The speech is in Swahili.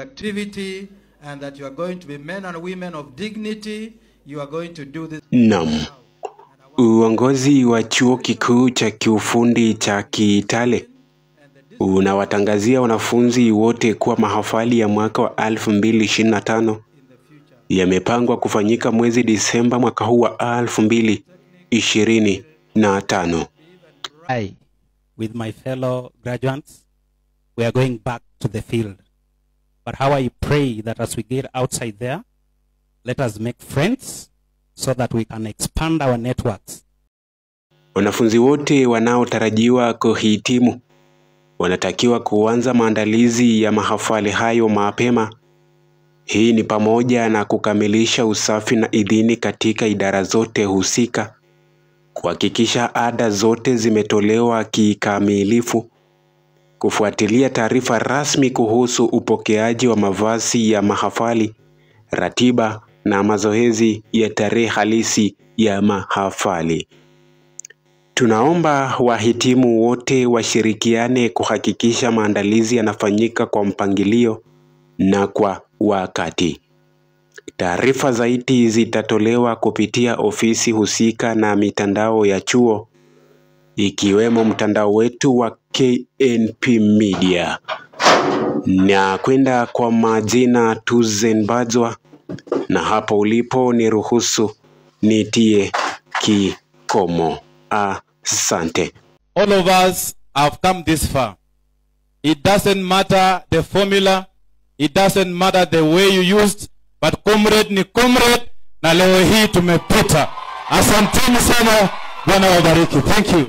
productivity, and that you are going to be men and women of dignity. You are going to do this. Naam. Uongozi wa chuo kikuu cha kiufundi cha Kitale unawatangazia wanafunzi wote kuwa mahafali ya mwaka wa 2025 yamepangwa kufanyika mwezi Disemba mwaka huu wa 2025. With my fellow graduates, we are going back to the field. But how I pray that as we get outside there, let us make friends so that we can expand our networks. Wanafunzi wote wanaotarajiwa kuhitimu wanatakiwa kuanza maandalizi ya mahafali hayo mapema. Hii ni pamoja na kukamilisha usafi na idhini katika idara zote husika, kuhakikisha ada zote zimetolewa kikamilifu, kufuatilia taarifa rasmi kuhusu upokeaji wa mavazi ya mahafali, ratiba na mazoezi ya tarehe halisi ya mahafali. Tunaomba wahitimu wote washirikiane kuhakikisha maandalizi yanafanyika kwa mpangilio na kwa wakati. Taarifa zaidi zitatolewa kupitia ofisi husika na mitandao ya chuo, ikiwemo mtandao wetu wa KNP Media. Na kwenda kwa majina Tuzen Badzwa, na hapo ulipo ni ruhusu nitie kikomo. Asante. All of us have come this far. It doesn't matter the formula, it doesn't matter the way you used, but comrade ni comrade, na leo hii tumepita. Asanteni sana, Bwana wabariki. Thank you.